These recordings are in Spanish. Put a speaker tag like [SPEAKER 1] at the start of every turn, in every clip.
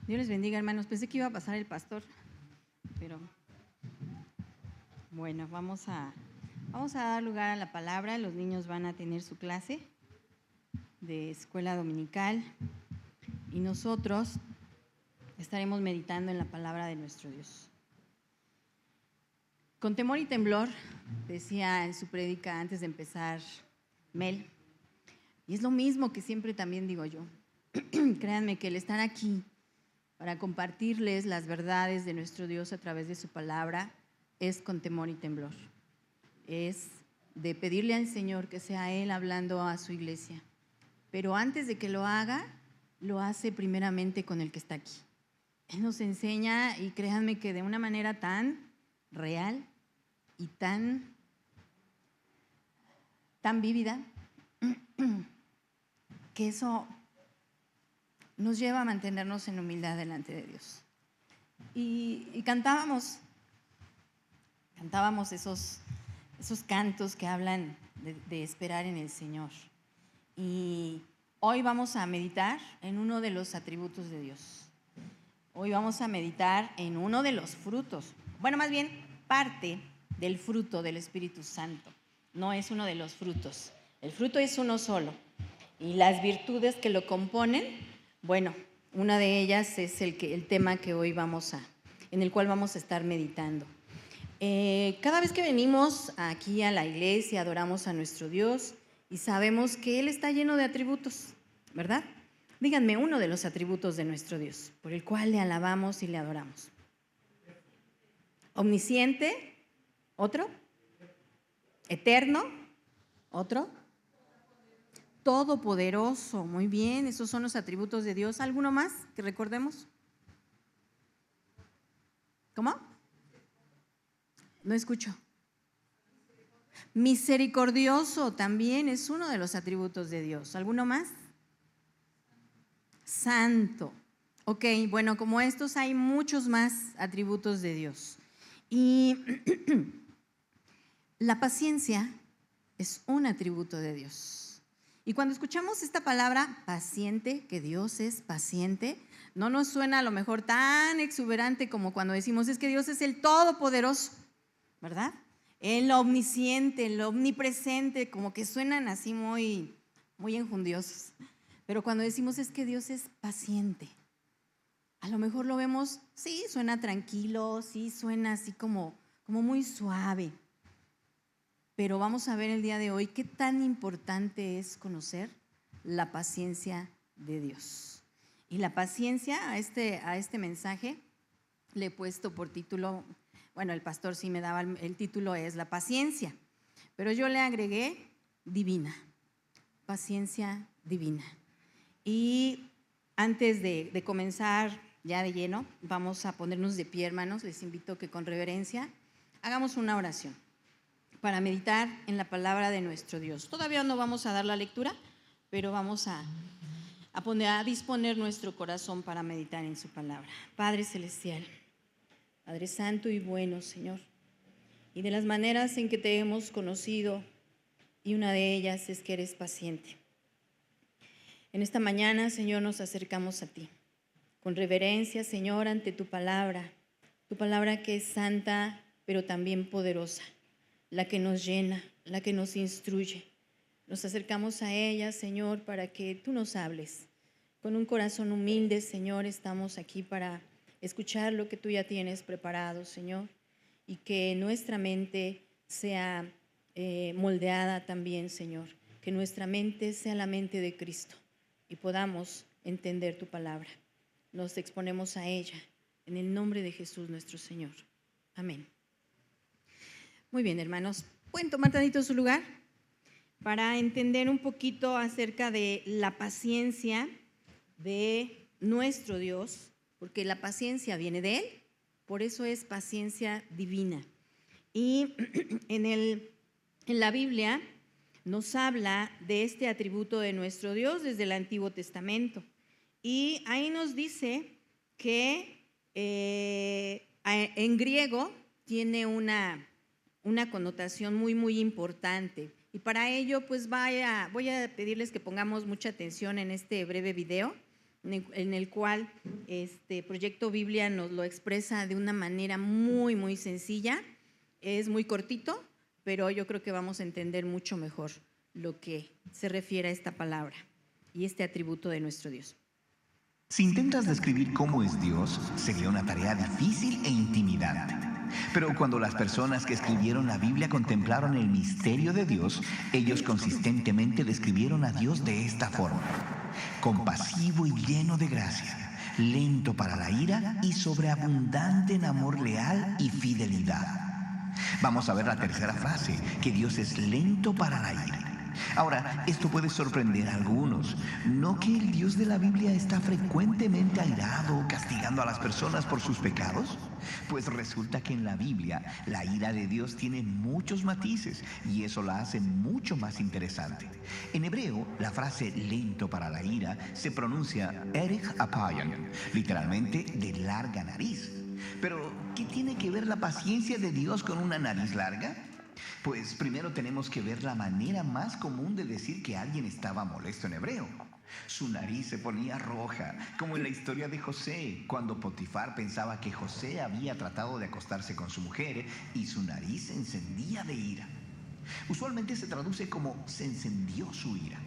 [SPEAKER 1] Dios les bendiga, hermanos. Pensé que iba a pasar el pastor, pero bueno, vamos a dar lugar a la palabra. Los niños van a tener su clase de escuela dominical y nosotros estaremos meditando en la palabra de nuestro Dios. Con temor y temblor, decía en su prédica antes de empezar Mel, y es lo mismo que siempre también digo yo. Créanme que el estar aquí para compartirles las verdades de nuestro Dios a través de su palabra es con temor y temblor. Es de pedirle al Señor que sea Él hablando a su iglesia. Pero antes de que lo haga, lo hace primeramente con el que está aquí. Él nos enseña, y créanme que de una manera tan real y tan vívida, que eso nos lleva a mantenernos en humildad delante de Dios. Y cantábamos esos cantos que hablan de esperar en el Señor. Y hoy vamos a meditar en uno de los atributos de Dios. Hoy vamos a meditar en uno de los frutos. Bueno, más bien parte del fruto del Espíritu Santo. No es uno de los frutos. El fruto es uno solo. Y las virtudes que lo componen, bueno, una de ellas es el tema que hoy en el cual vamos a estar meditando. Cada vez que venimos aquí a la iglesia, adoramos a nuestro Dios y sabemos que Él está lleno de atributos, ¿verdad? Díganme uno de los atributos de nuestro Dios, por el cual le alabamos y le adoramos. Omnisciente, ¿otro? Eterno, ¿otro? Todopoderoso, muy bien, esos son los atributos de Dios. ¿Alguno más que recordemos? ¿Cómo? No escucho. Misericordioso también es uno de los atributos de Dios. ¿Alguno más? Santo. Ok, bueno, como estos hay muchos más atributos de Dios. Y la paciencia es un atributo de Dios. Y cuando escuchamos esta palabra paciente, que Dios es paciente, no nos suena a lo mejor tan exuberante como cuando decimos es que Dios es el Todopoderoso, ¿verdad? El omnisciente, el omnipresente, como que suenan así muy enjundiosos. Pero cuando decimos es que Dios es paciente, a lo mejor lo vemos, sí, suena tranquilo, sí, suena así como muy suave. Pero vamos a ver el día de hoy qué tan importante es conocer la paciencia de Dios. Y la paciencia a este mensaje le he puesto por título, bueno, el pastor sí me daba el título, es la paciencia, pero yo le agregué divina, paciencia divina. Y antes de comenzar ya de lleno, vamos a ponernos de pie, hermanos. Les invito que con reverencia hagamos una oración para meditar en la palabra de nuestro Dios. Todavía no vamos a dar la lectura, pero vamos a disponer nuestro corazón para meditar en su palabra. Padre Celestial, Padre Santo y bueno, Señor, y de las maneras en que te hemos conocido, y una de ellas es que eres paciente. En esta mañana, Señor, nos acercamos a ti, con reverencia, Señor, ante tu palabra que es santa, pero también poderosa, la que nos llena, la que nos instruye. Nos acercamos a ella, Señor, para que tú nos hables. Con un corazón humilde, Señor, estamos aquí para escuchar lo que tú ya tienes preparado, Señor, y que nuestra mente sea moldeada también, Señor, que nuestra mente sea la mente de Cristo y podamos entender tu palabra. Nos exponemos a ella en el nombre de Jesús nuestro Señor. Amén. Muy bien, hermanos, ¿pueden tomar tantito su lugar? Para entender un poquito acerca de la paciencia de nuestro Dios, porque la paciencia viene de Él, por eso es paciencia divina. Y en la Biblia nos habla de este atributo de nuestro Dios desde el Antiguo Testamento. Y ahí nos dice que en griego tiene una connotación muy importante. Y para ello, pues voy a pedirles que pongamos mucha atención en este breve video en el cual Proyecto Biblia nos lo expresa de una manera muy, muy sencilla. Es muy cortito, pero yo creo que vamos a entender mucho mejor lo que se refiere a esta palabra y este atributo de nuestro Dios.
[SPEAKER 2] Si intentas describir cómo es Dios, sería una tarea difícil e intimidante. Pero cuando las personas que escribieron la Biblia contemplaron el misterio de Dios, ellos consistentemente describieron a Dios de esta forma: compasivo y lleno de gracia, lento para la ira y sobreabundante en amor leal y fidelidad. Vamos a ver la tercera frase, que Dios es lento para la ira. Ahora, esto puede sorprender a algunos. ¿No que el Dios de la Biblia está frecuentemente airado, castigando a las personas por sus pecados? Pues resulta que en la Biblia la ira de Dios tiene muchos matices y eso la hace mucho más interesante. En hebreo, la frase lento para la ira se pronuncia erich apayan, literalmente de larga nariz. Pero, ¿qué tiene que ver la paciencia de Dios con una nariz larga? Pues primero tenemos que ver la manera más común de decir que alguien estaba molesto en hebreo. Su nariz se ponía roja, como en la historia de José, cuando Potifar pensaba que José había tratado de acostarse con su mujer y su nariz se encendía de ira. Usualmente se traduce como se encendió su ira.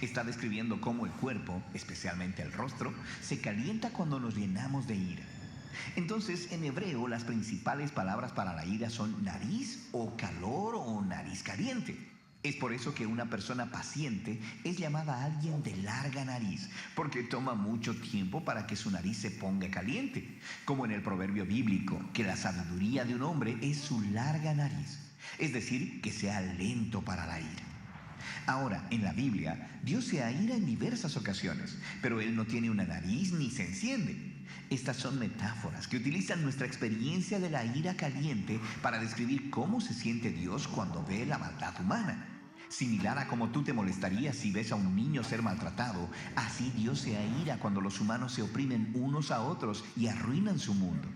[SPEAKER 2] Está describiendo cómo el cuerpo, especialmente el rostro, se calienta cuando nos llenamos de ira. Entonces, en hebreo, las principales palabras para la ira son nariz o calor o nariz caliente. Es por eso que una persona paciente es llamada alguien de larga nariz, porque toma mucho tiempo para que su nariz se ponga caliente, como en el proverbio bíblico, que la sabiduría de un hombre es su larga nariz, es decir, que sea lento para la ira. Ahora, en la Biblia, Dios se aira en diversas ocasiones, pero Él no tiene una nariz ni se enciende. Estas son metáforas que utilizan nuestra experiencia de la ira caliente para describir cómo se siente Dios cuando ve la maldad humana. Similar a como tú te molestarías si ves a un niño ser maltratado, así Dios se aira cuando los humanos se oprimen unos a otros y arruinan su mundo.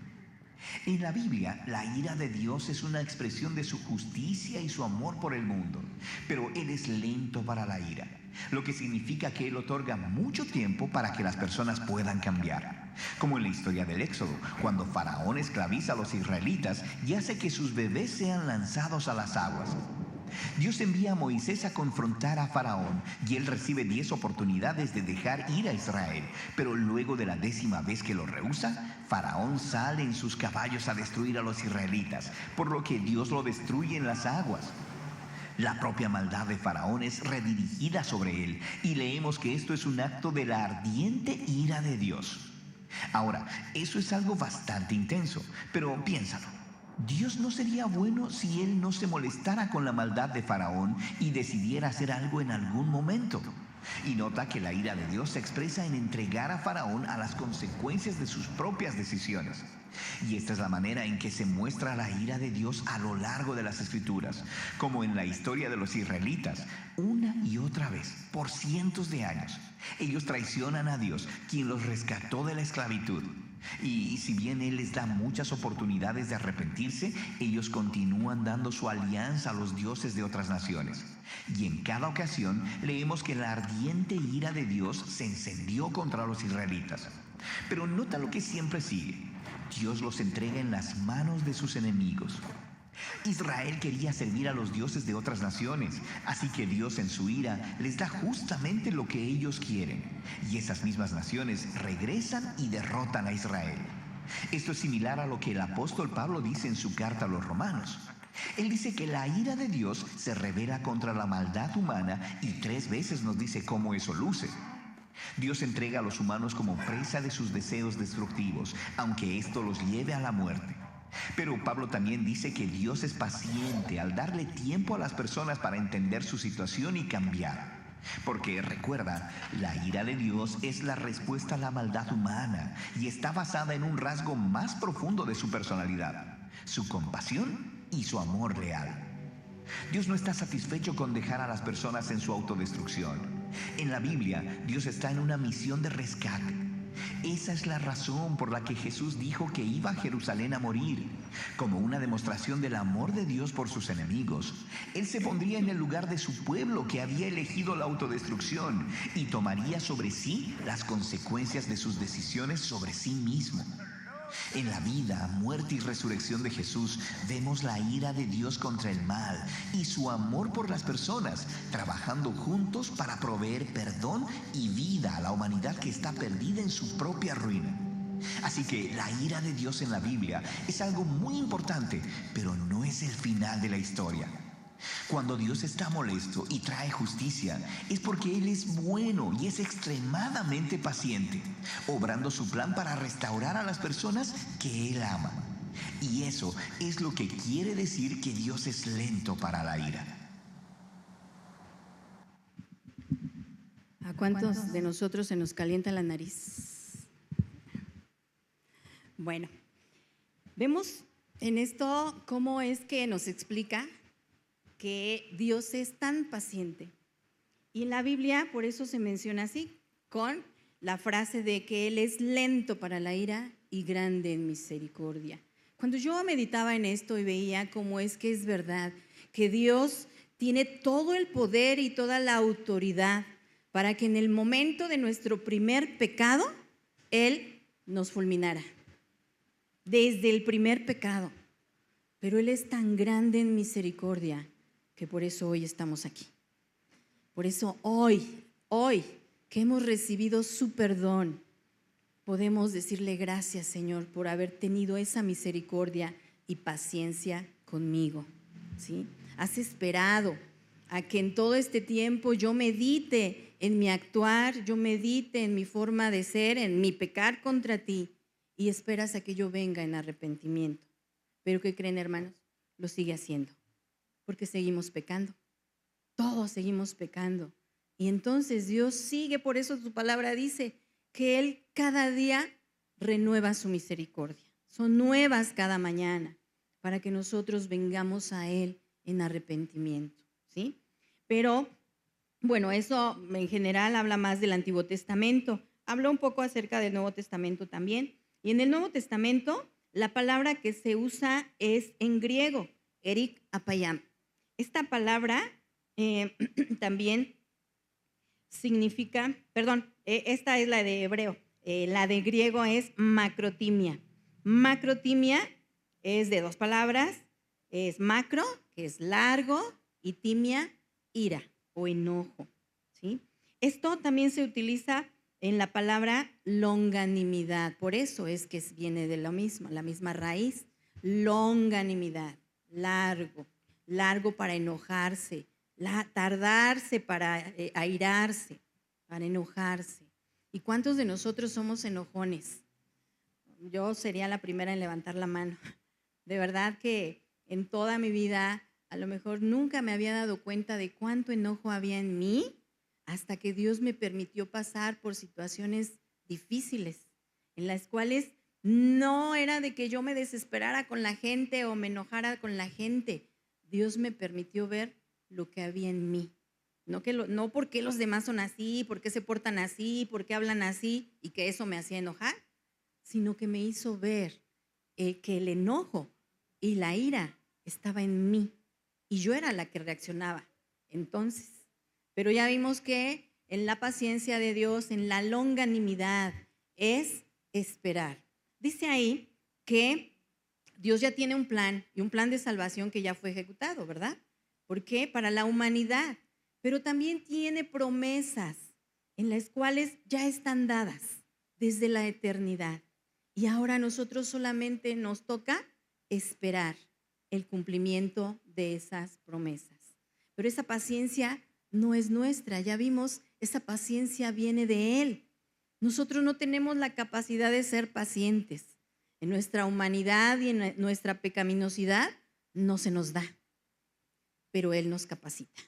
[SPEAKER 2] En la Biblia, la ira de Dios es una expresión de su justicia y su amor por el mundo, pero Él es lento para la ira, lo que significa que Él otorga mucho tiempo para que las personas puedan cambiar. Como en la historia del Éxodo, cuando Faraón esclaviza a los israelitas y hace que sus bebés sean lanzados a las aguas. Dios envía a Moisés a confrontar a Faraón y él recibe 10 oportunidades de dejar ir a Israel, pero luego de la 10ª vez que lo rehúsa, Faraón sale en sus caballos a destruir a los israelitas, por lo que Dios lo destruye en las aguas. La propia maldad de Faraón es redirigida sobre él y leemos que esto es un acto de la ardiente ira de Dios. Ahora, eso es algo bastante intenso, pero piénsalo. ¿Dios no sería bueno si Él no se molestara con la maldad de Faraón y decidiera hacer algo en algún momento? Y nota que la ira de Dios se expresa en entregar a Faraón a las consecuencias de sus propias decisiones. Y esta es la manera en que se muestra la ira de Dios a lo largo de las Escrituras, como en la historia de los israelitas, una y otra vez, por cientos de años. Ellos traicionan a Dios, quien los rescató de la esclavitud. Y si bien Él les da muchas oportunidades de arrepentirse, ellos continúan dando su alianza a los dioses de otras naciones. Y en cada ocasión leemos que la ardiente ira de Dios se encendió contra los israelitas. Pero nota lo que siempre sigue. Dios los entrega en las manos de sus enemigos. Israel quería servir a los dioses de otras naciones, así que Dios en su ira les da justamente lo que ellos quieren, y esas mismas naciones regresan y derrotan a Israel. Esto es similar a lo que el apóstol Pablo dice en su carta a los romanos. Él dice que la ira de Dios se revela contra la maldad humana y 3 veces nos dice cómo eso luce. Dios entrega a los humanos como presa de sus deseos destructivos, aunque esto los lleve a la muerte. Pero Pablo también dice que Dios es paciente al darle tiempo a las personas para entender su situación y cambiar. Porque recuerda, la ira de Dios es la respuesta a la maldad humana y está basada en un rasgo más profundo de su personalidad, su compasión y su amor leal. Dios no está satisfecho con dejar a las personas en su autodestrucción. En la Biblia, Dios está en una misión de rescate. Esa es la razón por la que Jesús dijo que iba a Jerusalén a morir. Como una demostración del amor de Dios por sus enemigos, Él se pondría en el lugar de su pueblo que había elegido la autodestrucción y tomaría sobre sí las consecuencias de sus decisiones sobre sí mismo. En la vida, muerte y resurrección de Jesús vemos la ira de Dios contra el mal y su amor por las personas, trabajando juntos para proveer perdón y vida a la humanidad que está perdida en su propia ruina. Así que la ira de Dios en la Biblia es algo muy importante, pero no es el final de la historia. Cuando Dios está molesto y trae justicia, es porque Él es bueno y es extremadamente paciente, obrando su plan para restaurar a las personas que Él ama. Y eso es lo que quiere decir que Dios es lento para la ira.
[SPEAKER 1] ¿A cuántos de nosotros se nos calienta la nariz? Bueno, vemos en esto cómo es que nos explica que Dios es tan paciente. Y en la Biblia por eso se menciona así, con la frase de que Él es lento para la ira y grande en misericordia. Cuando yo meditaba en esto y veía cómo es que es verdad que Dios tiene todo el poder y toda la autoridad para que en el momento de nuestro primer pecado, Él nos fulminara. Desde el primer pecado. Pero Él es tan grande en misericordia que por eso hoy estamos aquí. Por eso hoy que hemos recibido su perdón, podemos decirle gracias, Señor, por haber tenido esa misericordia y paciencia conmigo, ¿sí? Has esperado a que en todo este tiempo yo medite en mi actuar, yo medite en mi forma de ser, en mi pecar contra ti, y esperas a que yo venga en arrepentimiento. Pero ¿qué creen, hermanos? Lo sigue haciendo. Porque seguimos pecando, todos seguimos pecando. Y entonces Dios sigue, por eso su palabra dice que Él cada día renueva su misericordia. Son nuevas cada mañana para que nosotros vengamos a Él en arrepentimiento, ¿sí? Pero, bueno, eso en general habla más del Antiguo Testamento. Habla un poco acerca del Nuevo Testamento también. Y en el Nuevo Testamento, la palabra que se usa es en griego, erik apayam. Esta palabra también significa, esta es la de hebreo, la de griego es macrotimia. Macrotimia es de dos palabras, es macro, que es largo, y timia, ira o enojo, ¿sí? Esto también se utiliza en la palabra longanimidad, por eso es que viene de lo mismo, la misma raíz, longanimidad, largo para enojarse, tardarse para airarse, para enojarse. ¿Y cuántos de nosotros somos enojones? Yo sería la primera en levantar la mano. De verdad que en toda mi vida a lo mejor nunca me había dado cuenta de cuánto enojo había en mí hasta que Dios me permitió pasar por situaciones difíciles en las cuales no era de que yo me desesperara con la gente o me enojara con la gente. Dios me permitió ver lo que había en mí. No por qué los demás son así, por qué se portan así, por qué hablan así y que eso me hacía enojar, sino que me hizo ver que el enojo y la ira estaba en mí y yo era la que reaccionaba. Entonces, pero ya vimos que en la paciencia de Dios, en la longanimidad, es esperar. Dice ahí que Dios ya tiene un plan y un plan de salvación que ya fue ejecutado, ¿verdad? ¿Por qué? Para la humanidad, pero también tiene promesas en las cuales ya están dadas desde la eternidad. Y ahora a nosotros solamente nos toca esperar el cumplimiento de esas promesas. Pero esa paciencia no es nuestra, ya vimos, esa paciencia viene de Él. Nosotros no tenemos la capacidad de ser pacientes. En nuestra humanidad y en nuestra pecaminosidad no se nos da, pero Él nos capacita.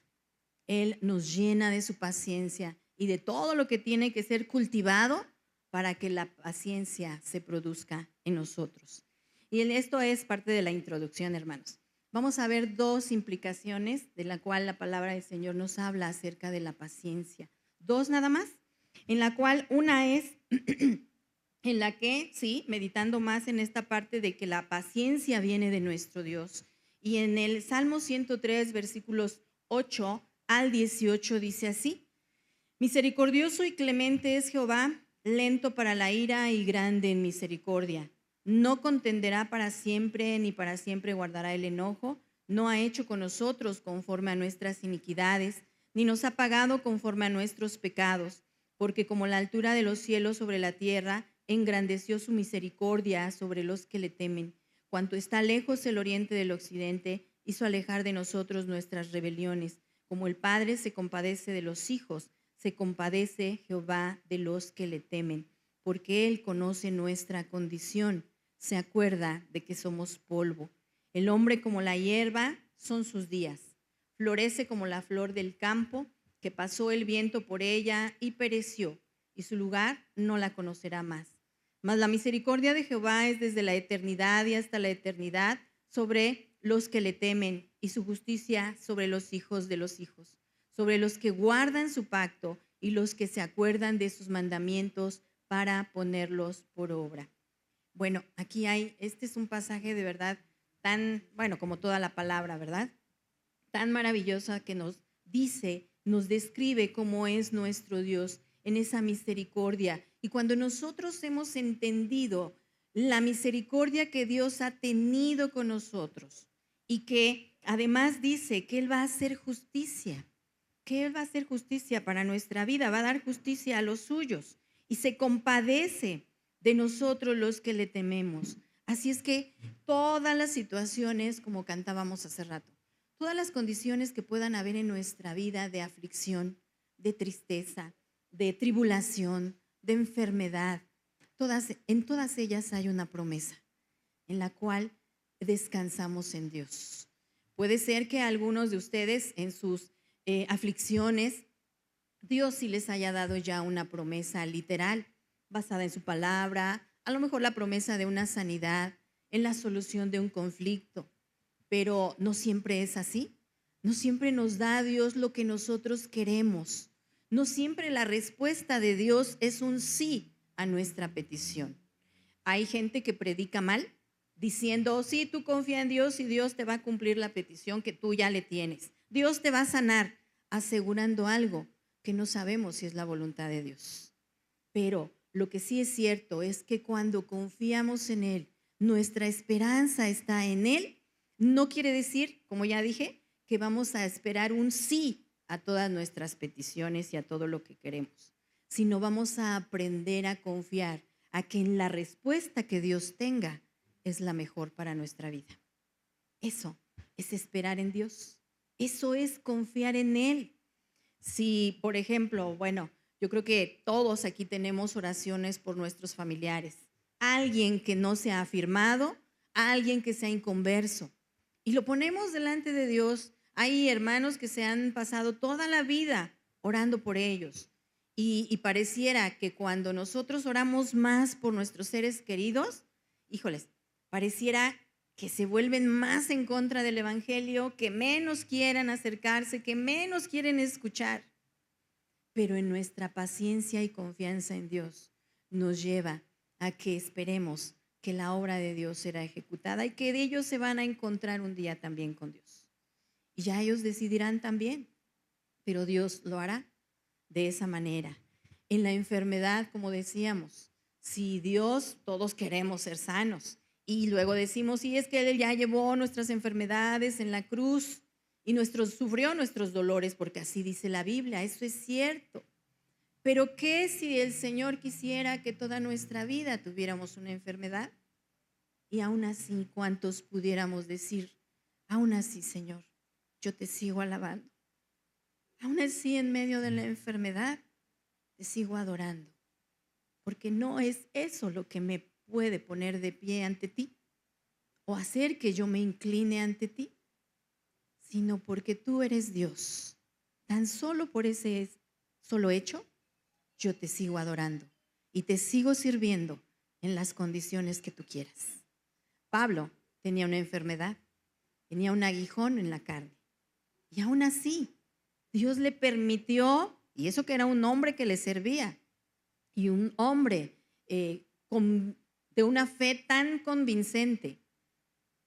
[SPEAKER 1] Él nos llena de su paciencia y de todo lo que tiene que ser cultivado para que la paciencia se produzca en nosotros. Y esto es parte de la introducción, hermanos. Vamos a ver dos implicaciones de la cual la palabra del Señor nos habla acerca de la paciencia. Dos nada más, en la cual una es en la que, sí, meditando más en esta parte de que la paciencia viene de nuestro Dios. Y en el Salmo 103, versículos 8 al 18 dice así: misericordioso y clemente es Jehová, lento para la ira y grande en misericordia. No contenderá para siempre, ni para siempre guardará el enojo. No ha hecho con nosotros conforme a nuestras iniquidades, ni nos ha pagado conforme a nuestros pecados. Porque como la altura de los cielos sobre la tierra, engrandeció su misericordia sobre los que le temen. Cuanto está lejos el oriente del occidente, hizo alejar de nosotros nuestras rebeliones. Como el Padre se compadece de los hijos, se compadece Jehová de los que le temen, porque Él conoce nuestra condición, se acuerda de que somos polvo. El hombre como la hierba son sus días, florece como la flor del campo, que pasó el viento por ella y pereció, y su lugar no la conocerá más. Mas la misericordia de Jehová es desde la eternidad y hasta la eternidad sobre los que le temen, y su justicia sobre los hijos de los hijos, sobre los que guardan su pacto y los que se acuerdan de sus mandamientos para ponerlos por obra. Bueno, este es un pasaje de verdad tan, bueno, como toda la palabra, ¿verdad? Tan maravillosa que nos dice, nos describe cómo es nuestro Dios en esa misericordia. Y cuando nosotros hemos entendido la misericordia que Dios ha tenido con nosotros y que además dice que Él va a hacer justicia, que Él va a hacer justicia para nuestra vida, va a dar justicia a los suyos y se compadece de nosotros los que le tememos. Así es que todas las situaciones, como cantábamos hace rato, todas las condiciones que puedan haber en nuestra vida de aflicción, de tristeza, de tribulación, de enfermedad, en todas ellas hay una promesa en la cual descansamos en Dios. Puede ser que algunos de ustedes en sus aflicciones, Dios sí les haya dado ya una promesa literal, basada en su palabra, a lo mejor la promesa de una sanidad, en la solución de un conflicto, pero no siempre es así. No siempre nos da Dios lo que nosotros queremos. No siempre la respuesta de Dios es un sí a nuestra petición. Hay gente que predica mal, diciendo, sí, tú confía en Dios y Dios te va a cumplir la petición que tú ya le tienes. Dios te va a sanar, asegurando algo que no sabemos si es la voluntad de Dios. Pero lo que sí es cierto es que cuando confiamos en Él, nuestra esperanza está en Él. No quiere decir, como ya dije, que vamos a esperar un sí a todas nuestras peticiones y a todo lo que queremos, sino vamos a aprender a confiar a que en la respuesta que Dios tenga es la mejor para nuestra vida. Eso es esperar en Dios. Eso es confiar en Él. Si, por ejemplo, bueno, yo creo que todos aquí tenemos oraciones por nuestros familiares. Alguien que no se ha afirmado, alguien que sea inconverso. Y lo ponemos delante de Dios. Hay hermanos que se han pasado toda la vida orando por ellos. Y pareciera que cuando nosotros oramos más por nuestros seres queridos, híjoles, pareciera que se vuelven más en contra del evangelio, que menos quieran acercarse, que menos quieren escuchar. Pero en nuestra paciencia y confianza en Dios nos lleva a que esperemos que la obra de Dios será ejecutada y que de ellos se van a encontrar un día también con Dios. Y ya ellos decidirán también, pero Dios lo hará de esa manera. En la enfermedad, como decíamos, si Dios, todos queremos ser sanos y luego decimos, sí, es que Él ya llevó nuestras enfermedades en la cruz y sufrió nuestros dolores, porque así dice la Biblia, eso es cierto. Pero ¿qué si el Señor quisiera que toda nuestra vida tuviéramos una enfermedad? Y aún así, ¿cuántos pudiéramos decir, aún así, Señor, yo te sigo alabando? Aún así, en medio de la enfermedad, te sigo adorando. Porque no es eso lo que me puede poner de pie ante ti o hacer que yo me incline ante ti, sino porque tú eres Dios. Tan solo por ese solo hecho, yo te sigo adorando y te sigo sirviendo en las condiciones que tú quieras. Pablo tenía una enfermedad, tenía un aguijón en la carne y aún así Dios le permitió, y eso que era un hombre que le servía y un hombre de una fe tan convincente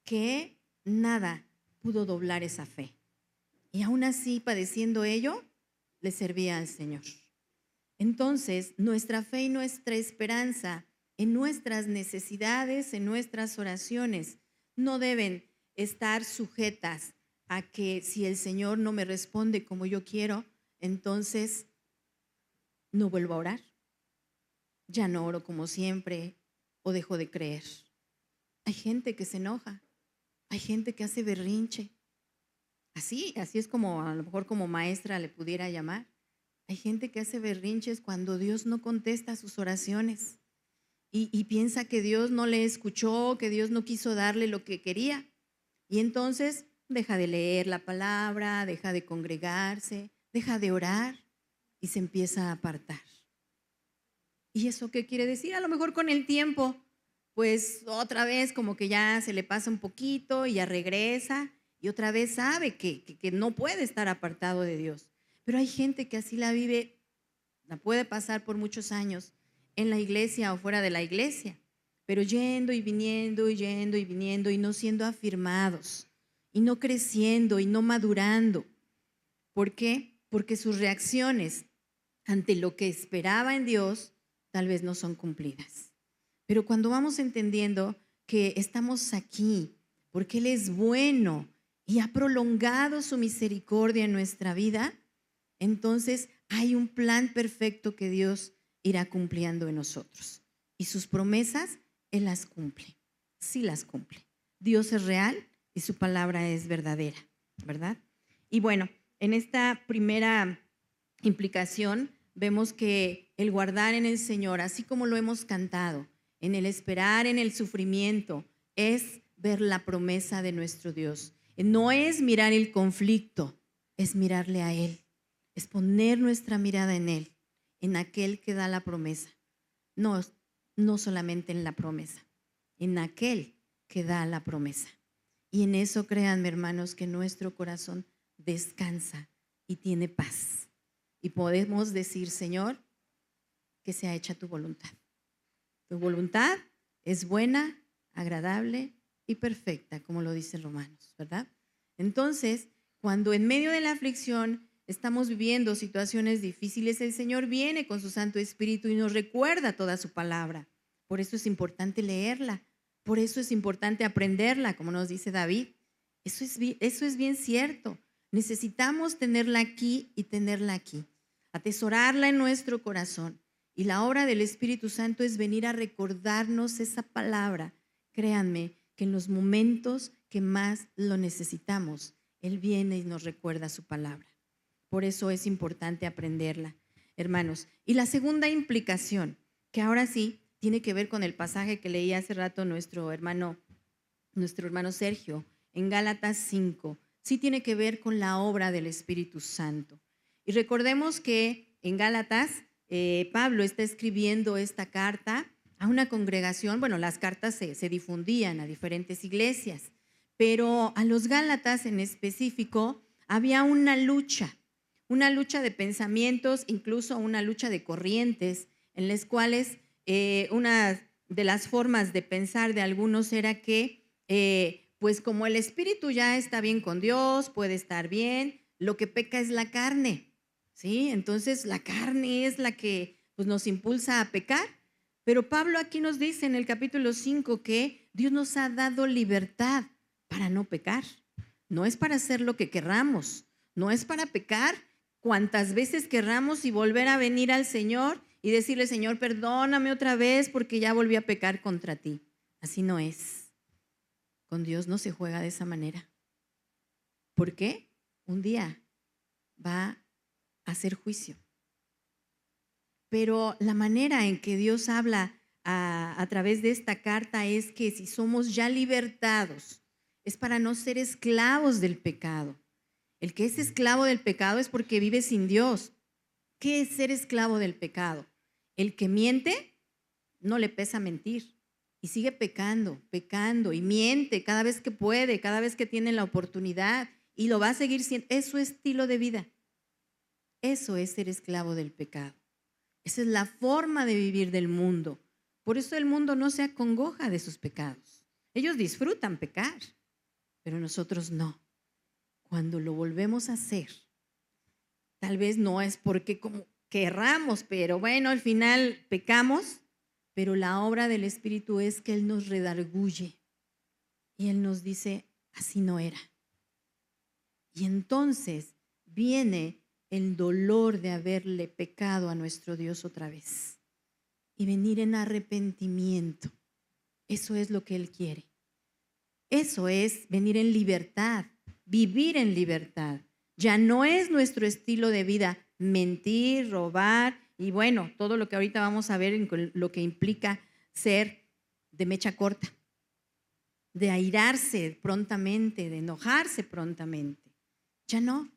[SPEAKER 1] que nada pudo doblar esa fe. Y aún así, padeciendo ello, le servía al Señor. Entonces, nuestra fe y nuestra esperanza en nuestras necesidades, en nuestras oraciones, no deben estar sujetas a que si el Señor no me responde como yo quiero, entonces no vuelvo a orar. Ya no oro como siempre o dejo de creer. Hay gente que se enoja, hay gente que hace berrinche. Así es como a lo mejor como maestra le pudiera llamar. Hay gente que hace berrinches cuando Dios no contesta sus oraciones y piensa que Dios no le escuchó, que Dios no quiso darle lo que quería. Y entonces deja de leer la palabra, deja de congregarse, deja de orar y se empieza a apartar. ¿Y eso qué quiere decir? A lo mejor con el tiempo, pues otra vez como que ya se le pasa un poquito y ya regresa y otra vez sabe que no puede estar apartado de Dios. Pero hay gente que así la vive, la puede pasar por muchos años en la iglesia o fuera de la iglesia, pero yendo y viniendo y yendo y viniendo y no siendo afirmados y no creciendo y no madurando. ¿Por qué? Porque sus reacciones ante lo que esperaba en Dios tal vez no son cumplidas. Pero cuando vamos entendiendo que estamos aquí porque Él es bueno y ha prolongado su misericordia en nuestra vida, entonces hay un plan perfecto que Dios irá cumpliendo en nosotros. Y sus promesas, Él las cumple. Sí las cumple. Dios es real y su palabra es verdadera, ¿verdad? Y bueno, en esta primera implicación vemos que el guardar en el Señor, así como lo hemos cantado, en el esperar en el sufrimiento, es ver la promesa de nuestro Dios. No es mirar el conflicto, es mirarle a Él, es poner nuestra mirada en Él, en aquel que da la promesa. No solamente en la promesa, en aquel que da la promesa. Y en eso, créanme, hermanos, que nuestro corazón descansa y tiene paz. Y podemos decir, Señor, que sea hecha tu voluntad. Tu voluntad es buena, agradable y perfecta, como lo dice Romanos, ¿verdad? Entonces, cuando en medio de la aflicción estamos viviendo situaciones difíciles, el Señor viene con su Santo Espíritu y nos recuerda toda su palabra. Por eso es importante leerla, por eso es importante aprenderla, como nos dice David. Eso es bien cierto. Necesitamos tenerla aquí y tenerla aquí, atesorarla en nuestro corazón. Y la obra del Espíritu Santo es venir a recordarnos esa palabra. Créanme que en los momentos que más lo necesitamos, Él viene y nos recuerda su palabra. Por eso es importante aprenderla, hermanos. Y la segunda implicación, que ahora sí tiene que ver con el pasaje que leía hace rato nuestro hermano Sergio, en Gálatas 5, sí tiene que ver con la obra del Espíritu Santo. Y recordemos que en Gálatas Pablo está escribiendo esta carta a una congregación. Bueno, las cartas se difundían a diferentes iglesias, pero a los Gálatas en específico había una lucha de pensamientos, incluso una lucha de corrientes, en las cuales una de las formas de pensar de algunos era que pues como el espíritu ya está bien con Dios, puede estar bien, lo que peca es la carne, ¿sí? Entonces la carne es la que pues, nos impulsa a pecar. Pero Pablo aquí nos dice en el capítulo 5 que Dios nos ha dado libertad para no pecar. No es para hacer lo que querramos, no es para pecar cuantas veces querramos y volver a venir al Señor y decirle, Señor, perdóname otra vez porque ya volví a pecar contra ti. Así no es. Con Dios no se juega de esa manera. ¿Por qué? Un día va a hacer juicio. Pero la manera en que Dios habla a través de esta carta es que si somos ya libertados, es para no ser esclavos del pecado. El que es esclavo del pecado es porque vive sin Dios. ¿Qué es ser esclavo del pecado? El que miente, no le pesa mentir y sigue pecando y miente cada vez que puede, cada vez que tiene la oportunidad y lo va a seguir siendo. Es su estilo de vida. Eso es ser esclavo del pecado. Esa es la forma de vivir del mundo. Por eso el mundo no se acongoja de sus pecados. Ellos disfrutan pecar, pero nosotros no. Cuando lo volvemos a hacer, tal vez no es porque como querramos, pero bueno, al final pecamos, pero la obra del Espíritu es que Él nos redarguye y Él nos dice, así no era. Y entonces viene el dolor de haberle pecado a nuestro Dios otra vez y venir en arrepentimiento. Eso es lo que Él quiere. Eso es venir en libertad, vivir en libertad. Ya no es nuestro estilo de vida mentir, robar y bueno, todo lo que ahorita vamos a ver en lo que implica ser de mecha corta, de airarse prontamente, de enojarse prontamente. Ya no,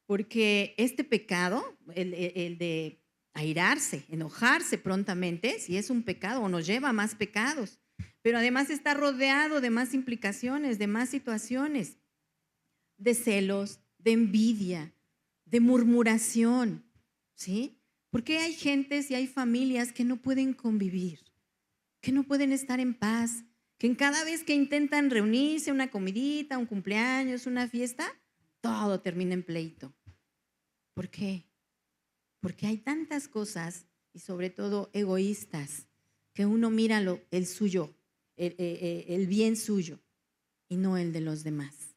[SPEAKER 1] porque este pecado, el de airarse, enojarse prontamente, si es un pecado o nos lleva a más pecados, pero además está rodeado de más implicaciones, de más situaciones, de celos, de envidia, de murmuración, ¿sí? Porque hay gentes y hay familias que no pueden convivir, que no pueden estar en paz, que en cada vez que intentan reunirse, una comidita, un cumpleaños, una fiesta, todo termina en pleito. ¿Por qué? Porque hay tantas cosas y sobre todo egoístas que uno mira el suyo, el bien suyo y no el de los demás.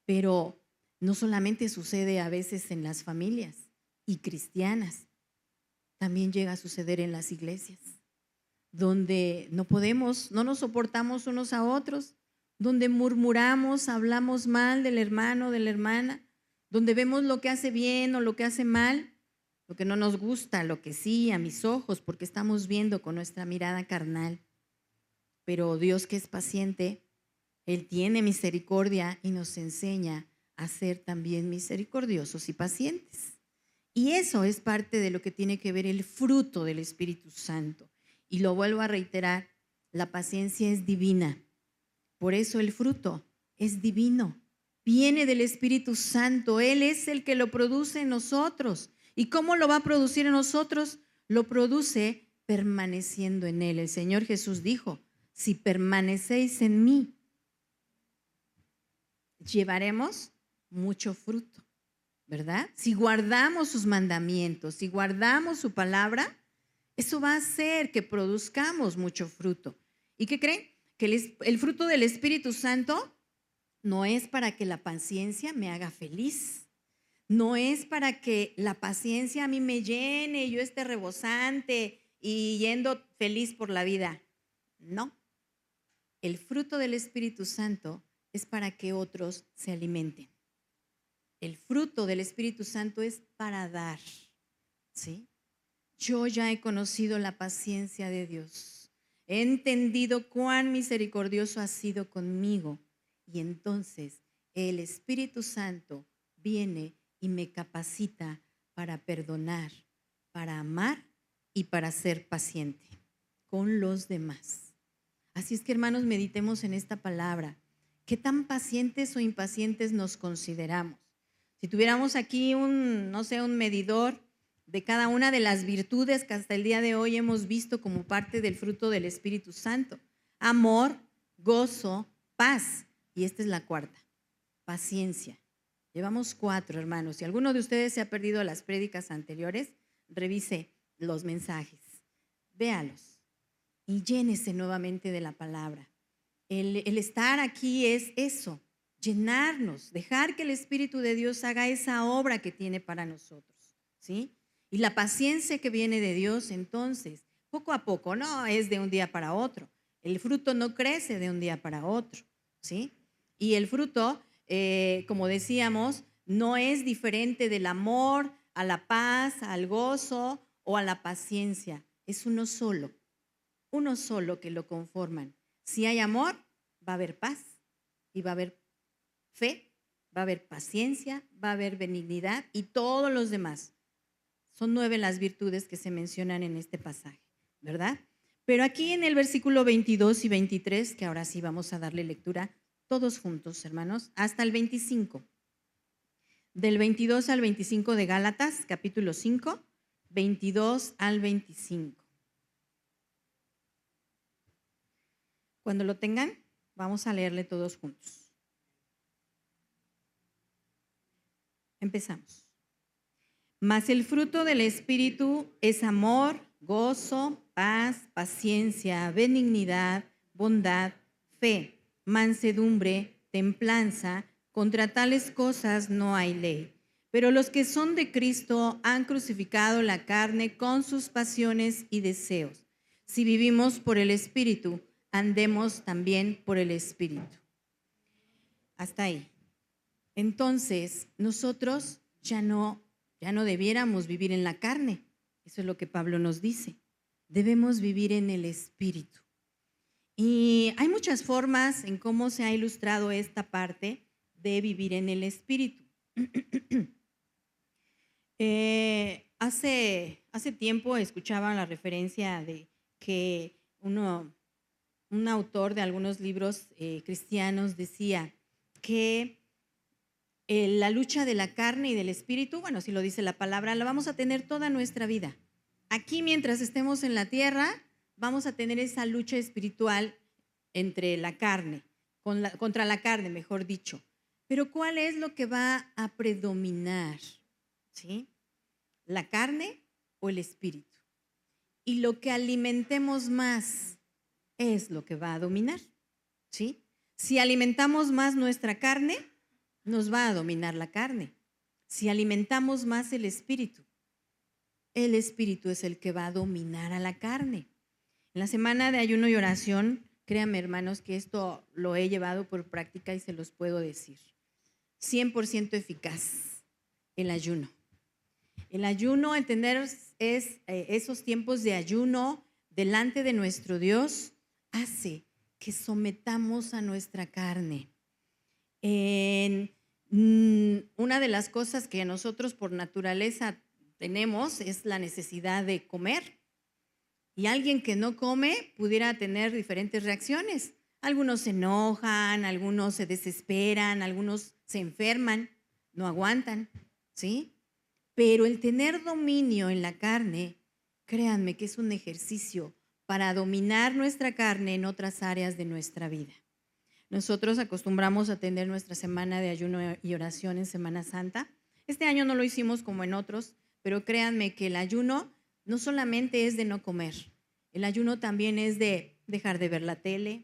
[SPEAKER 1] Pero no solamente sucede a veces en las familias y cristianas, también llega a suceder en las iglesias, donde no nos soportamos unos a otros, donde murmuramos, hablamos mal del hermano, de la hermana, donde vemos lo que hace bien o lo que hace mal, lo que no nos gusta, lo que sí, a mis ojos, porque estamos viendo con nuestra mirada carnal. Pero Dios, que es paciente, Él tiene misericordia y nos enseña a ser también misericordiosos y pacientes. Y eso es parte de lo que tiene que ver el fruto del Espíritu Santo. Y lo vuelvo a reiterar, la paciencia es divina. Por eso el fruto es divino. Viene del Espíritu Santo. Él es el que lo produce en nosotros. ¿Y cómo lo va a producir en nosotros? Lo produce permaneciendo en Él. El Señor Jesús dijo, si permanecéis en mí, llevaremos mucho fruto, ¿verdad? Si guardamos sus mandamientos, si guardamos su palabra, eso va a hacer que produzcamos mucho fruto. ¿Y qué creen? Que el fruto del Espíritu Santo no es para que la paciencia me haga feliz. No es para que la paciencia a mí me llene y yo esté rebosante y yendo feliz por la vida. No. El fruto del Espíritu Santo es para que otros se alimenten. El fruto del Espíritu Santo es para dar, ¿sí? Yo ya he conocido la paciencia de Dios. He entendido cuán misericordioso ha sido conmigo. Y entonces el Espíritu Santo viene y me capacita para perdonar, para amar y para ser paciente con los demás. Así es que, hermanos, meditemos en esta palabra. ¿Qué tan pacientes o impacientes nos consideramos? Si tuviéramos aquí un medidor de cada una de las virtudes que hasta el día de hoy hemos visto como parte del fruto del Espíritu Santo. Amor, gozo, paz. Y esta es la cuarta, paciencia. Llevamos 4, hermanos. Si alguno de ustedes se ha perdido las prédicas anteriores, revise los mensajes, véalos y llénese nuevamente de la palabra. El estar aquí es eso, llenarnos, dejar que el Espíritu de Dios haga esa obra que tiene para nosotros, ¿sí? Y la paciencia que viene de Dios, entonces, poco a poco, no es de un día para otro. El fruto no crece de un día para otro, ¿sí? Y el fruto, como decíamos, no es diferente del amor, a la paz, al gozo o a la paciencia. Es uno solo que lo conforman. Si hay amor, va a haber paz y va a haber fe, va a haber paciencia, va a haber benignidad y todos los demás. Son 9 las virtudes que se mencionan en este pasaje, ¿verdad? Pero aquí en el versículo 22 y 23, que ahora sí vamos a darle lectura todos juntos, hermanos, hasta el 25. Del 22 al 25 de Gálatas, capítulo 5, 22 al 25. Cuando lo tengan, vamos a leerle todos juntos. Empezamos. Mas el fruto del Espíritu es amor, gozo, paz, paciencia, benignidad, bondad, fe, mansedumbre, templanza. Contra tales cosas no hay ley. Pero los que son de Cristo han crucificado la carne con sus pasiones y deseos. Si vivimos por el Espíritu, andemos también por el Espíritu. Hasta ahí. Entonces, nosotros ya no debiéramos vivir en la carne. Eso es lo que Pablo nos dice. Debemos vivir en el Espíritu. Y hay muchas formas en cómo se ha ilustrado esta parte de vivir en el Espíritu. Hace tiempo escuchaba la referencia de que un autor de algunos libros cristianos decía que la lucha de la carne y del espíritu, bueno, si lo dice la palabra, la vamos a tener toda nuestra vida. Aquí, mientras estemos en la tierra, vamos a tener esa lucha espiritual entre la carne, contra la carne, mejor dicho. Pero ¿cuál es lo que va a predominar? ¿Sí? ¿La carne o el espíritu? Y lo que alimentemos más es lo que va a dominar. ¿Sí? Si alimentamos más nuestra carne, nos va a dominar la carne. Si alimentamos más el espíritu es el que va a dominar a la carne. En la semana de ayuno y oración, créanme, hermanos, que esto lo he llevado por práctica y se los puedo decir. 100% eficaz el ayuno. El ayuno, entender esos tiempos de ayuno delante de nuestro Dios, hace que sometamos a nuestra carne. Una de las cosas que nosotros por naturaleza tenemos es la necesidad de comer. Y alguien que no come pudiera tener diferentes reacciones. Algunos se enojan, algunos se desesperan, algunos se enferman, no aguantan, ¿sí? Pero el tener dominio en la carne, créanme que es un ejercicio para dominar nuestra carne en otras áreas de nuestra vida. Nosotros acostumbramos a tener nuestra semana de ayuno y oración en Semana Santa. Este año no lo hicimos como en otros, pero créanme que el ayuno no solamente es de no comer. El ayuno también es de dejar de ver la tele,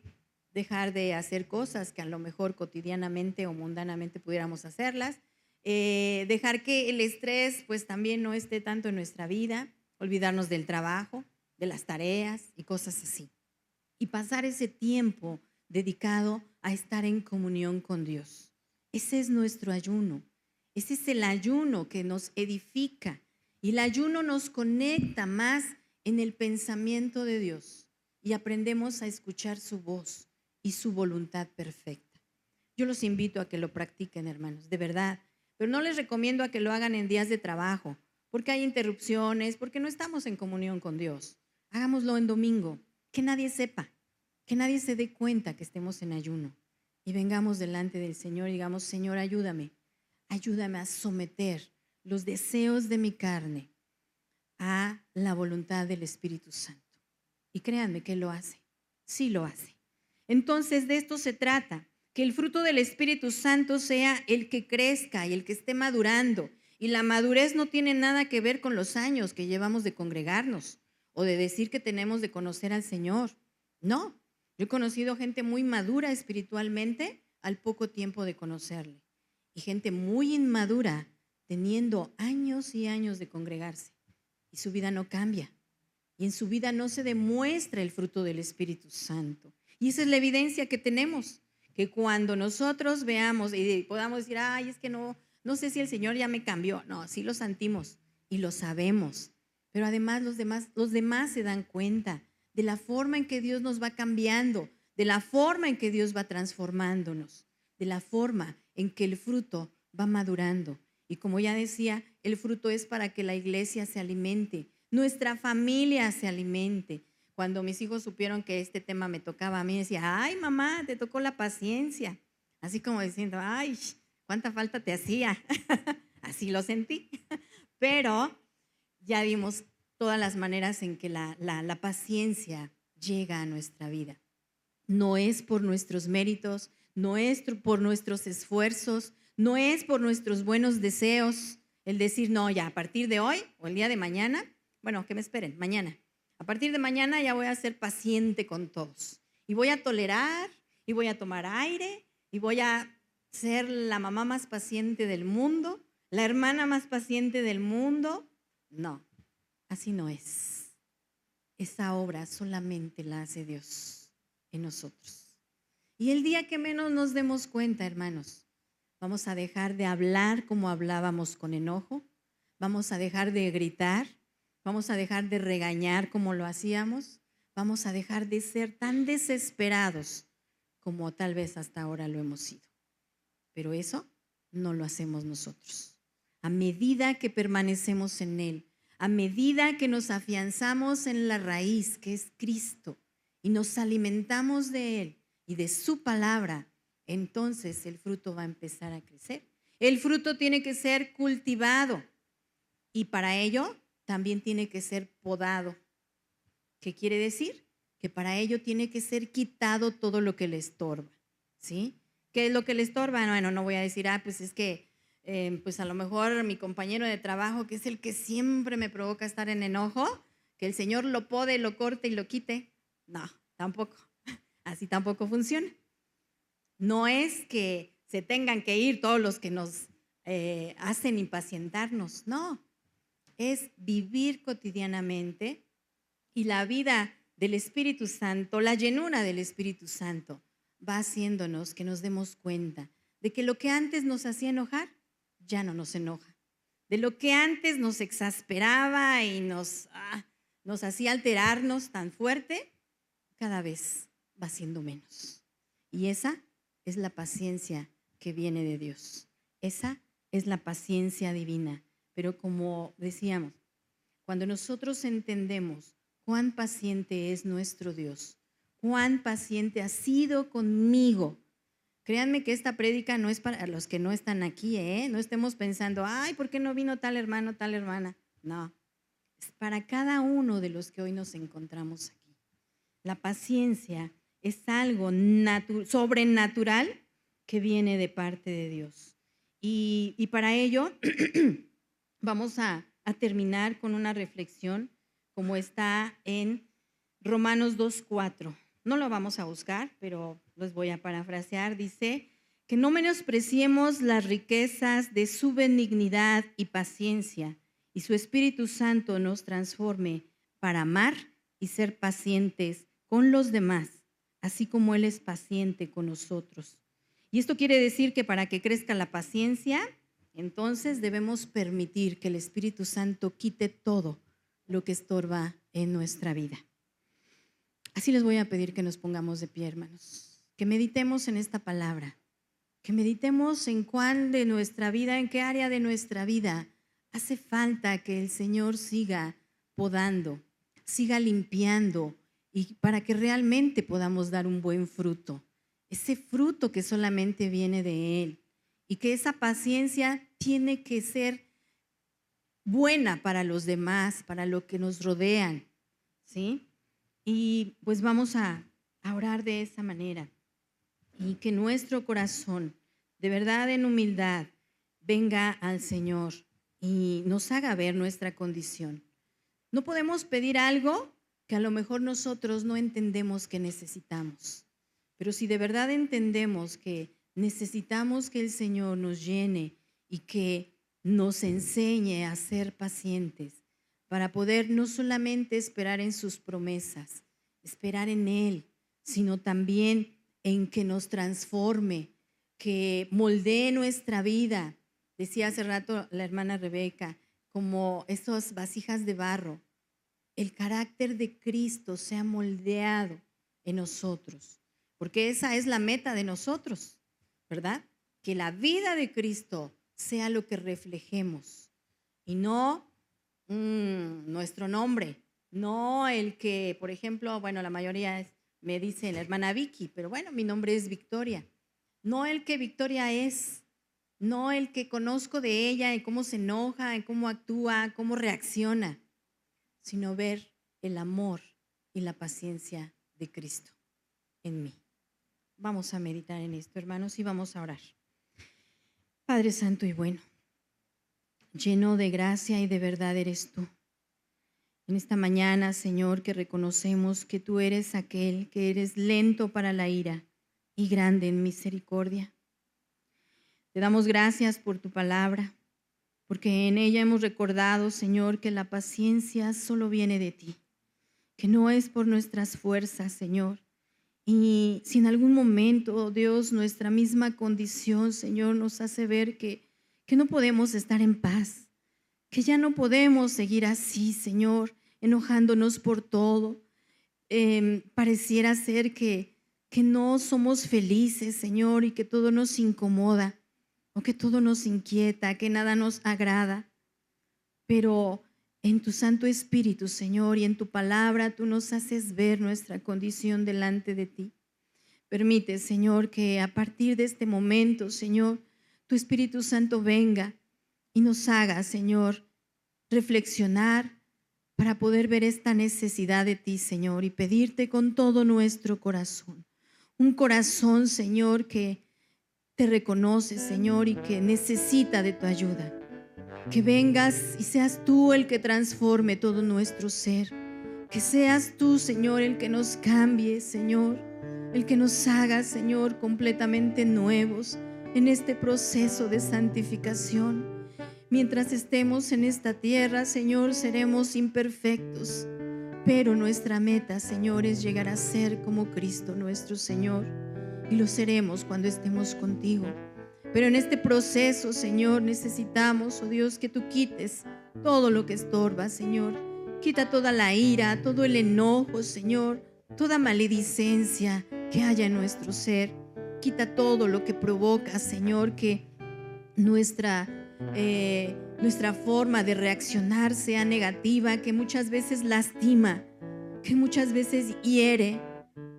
[SPEAKER 1] dejar de hacer cosas que a lo mejor cotidianamente o mundanamente pudiéramos hacerlas, dejar que el estrés pues también no esté tanto en nuestra vida, olvidarnos del trabajo, de las tareas y cosas así. Y pasar ese tiempo dedicado a estar en comunión con Dios. Ese es nuestro ayuno. Ese es el ayuno que nos edifica. Y el ayuno nos conecta más en el pensamiento de Dios y aprendemos a escuchar su voz y su voluntad perfecta. Yo los invito a que lo practiquen, hermanos, de verdad. Pero no les recomiendo a que lo hagan en días de trabajo, porque hay interrupciones, porque no estamos en comunión con Dios. Hagámoslo en domingo, que nadie sepa, que nadie se dé cuenta que estemos en ayuno y vengamos delante del Señor y digamos, Señor, ayúdame a someter los deseos de mi carne a la voluntad del Espíritu Santo. Y créanme que lo hace, sí lo hace. Entonces de esto se trata, que el fruto del Espíritu Santo sea el que crezca y el que esté madurando. Y la madurez no tiene nada que ver con los años que llevamos de congregarnos o de decir que tenemos de conocer al Señor. No, yo he conocido gente muy madura espiritualmente al poco tiempo de conocerle y gente muy inmadura teniendo años y años de congregarse y su vida no cambia y en su vida no se demuestra el fruto del Espíritu Santo. Y esa es la evidencia que tenemos, que cuando nosotros veamos y podamos decir, ay, es que no sé si el Señor ya me cambió. No, sí lo sentimos y lo sabemos, pero además los demás se dan cuenta de la forma en que Dios nos va cambiando, de la forma en que Dios va transformándonos, de la forma en que el fruto va madurando. Y como ya decía, el fruto es para que la iglesia se alimente, nuestra familia se alimente. Cuando mis hijos supieron que este tema me tocaba a mí, decía, ay, mamá, te tocó la paciencia. Así como diciendo, ay, cuánta falta te hacía. Así lo sentí. Pero ya vimos todas las maneras en que la paciencia llega a nuestra vida. No es por nuestros méritos, no es por nuestros esfuerzos, no es por nuestros buenos deseos el decir, no, ya a partir de hoy o el día de mañana, bueno, que me esperen, mañana. A partir de mañana ya voy a ser paciente con todos y voy a tolerar y voy a tomar aire y voy a ser la mamá más paciente del mundo, la hermana más paciente del mundo. No, así no es. Esa obra solamente la hace Dios en nosotros. Y el día que menos nos demos cuenta, hermanos, vamos a dejar de hablar como hablábamos con enojo, vamos a dejar de gritar, vamos a dejar de regañar como lo hacíamos, vamos a dejar de ser tan desesperados como tal vez hasta ahora lo hemos sido. Pero eso no lo hacemos nosotros. A medida que permanecemos en Él, a medida que nos afianzamos en la raíz que es Cristo y nos alimentamos de Él y de su palabra, entonces el fruto va a empezar a crecer. El fruto tiene que ser cultivado y para ello también tiene que ser podado. ¿Qué quiere decir? Que para ello tiene que ser quitado todo lo que le estorba, ¿sí? ¿Qué es lo que le estorba? Bueno, no voy a decir, pues es que pues a lo mejor mi compañero de trabajo, que es el que siempre me provoca estar en enojo, que el Señor lo pode, lo corte y lo quite. No, tampoco. Así tampoco funciona. No es que se tengan que ir todos los que nos hacen impacientarnos, no. Es vivir cotidianamente y la vida del Espíritu Santo, la llenura del Espíritu Santo, va haciéndonos que nos demos cuenta de que lo que antes nos hacía enojar, ya no nos enoja. De lo que antes nos exasperaba y nos hacía alterarnos tan fuerte, cada vez va siendo menos. Y esa es la paciencia que viene de Dios. Esa es la paciencia divina. Pero como decíamos, cuando nosotros entendemos cuán paciente es nuestro Dios, cuán paciente ha sido conmigo. Créanme que esta prédica no es para los que no están aquí, No estemos pensando, ¿por qué no vino tal hermano, tal hermana? No, es para cada uno de los que hoy nos encontramos aquí. La paciencia es algo sobrenatural que viene de parte de Dios. Y para ello vamos a terminar con una reflexión como está en Romanos 2:4. No lo vamos a buscar, pero los voy a parafrasear. Dice que no menospreciemos las riquezas de su benignidad y paciencia, y su Espíritu Santo nos transforme para amar y ser pacientes con los demás, así como Él es paciente con nosotros. Y esto quiere decir que para que crezca la paciencia, entonces debemos permitir que el Espíritu Santo quite todo lo que estorba en nuestra vida. Así les voy a pedir que nos pongamos de pie, hermanos, que meditemos en esta palabra, que meditemos en cuál de nuestra vida, en qué área de nuestra vida hace falta que el Señor siga podando, siga limpiando y para que realmente podamos dar un buen fruto, ese fruto que solamente viene de Él y que esa paciencia tiene que ser buena para los demás, para lo que nos rodean, ¿sí? Y pues vamos a orar de esa manera y que nuestro corazón, de verdad en humildad, venga al Señor y nos haga ver nuestra condición. No podemos pedir algo que a lo mejor nosotros no entendemos que necesitamos, pero si de verdad entendemos que necesitamos que el Señor nos llene y que nos enseñe a ser pacientes, para poder no solamente esperar en sus promesas, esperar en Él, sino también en que nos transforme, que moldee nuestra vida. Decía hace rato la hermana Rebeca, como esas vasijas de barro, el carácter de Cristo sea moldeado en nosotros, porque esa es la meta de nosotros, ¿verdad? Que la vida de Cristo sea lo que reflejemos y no nuestro nombre, no el que, por ejemplo, bueno, la mayoría me dice la hermana Vicky, pero bueno, mi nombre es Victoria. No el que Victoria es, no el que conozco de ella, en cómo se enoja, en cómo actúa, cómo reacciona, sino ver el amor y la paciencia de Cristo. en mí. Vamos a meditar en esto, hermanos, y vamos a orar. Padre Santo y bueno, lleno de gracia y de verdad eres tú. En esta mañana, Señor, que reconocemos que tú eres aquel que eres lento para la ira y grande en misericordia. Te damos gracias por tu palabra, porque en ella hemos recordado, Señor, que la paciencia solo viene de ti, que no es por nuestras fuerzas, Señor. Y si en algún momento, oh Dios, nuestra misma condición, Señor, nos hace ver que no podemos estar en paz, que ya no podemos seguir así, Señor, enojándonos por todo. Pareciera ser que no somos felices, Señor, y que todo nos incomoda, o que todo nos inquieta, que nada nos agrada. Pero en tu Santo Espíritu, Señor, y en tu palabra, tú nos haces ver nuestra condición delante de ti. Permite, Señor, que a partir de este momento, Señor, tu Espíritu Santo venga y nos haga, Señor, reflexionar para poder ver esta necesidad de ti, Señor, y pedirte con todo nuestro corazón. Un corazón, Señor, que te reconoce, Señor, y que necesita de tu ayuda. Que vengas y seas tú el que transforme todo nuestro ser. Que seas tú, Señor, el que nos cambie, Señor, el que nos haga, Señor, completamente nuevos en este proceso de santificación. Mientras estemos en esta tierra, Señor, seremos imperfectos, pero nuestra meta, Señor, es llegar a ser como Cristo nuestro Señor, y lo seremos cuando estemos contigo. Pero en este proceso, Señor, necesitamos, oh Dios, que tú quites todo lo que estorba, Señor. Quita toda la ira, todo el enojo, Señor, toda maledicencia que haya en nuestro ser. Quita todo lo que provoca, Señor, que nuestra forma de reaccionar sea negativa, que muchas veces lastima, que muchas veces hiere,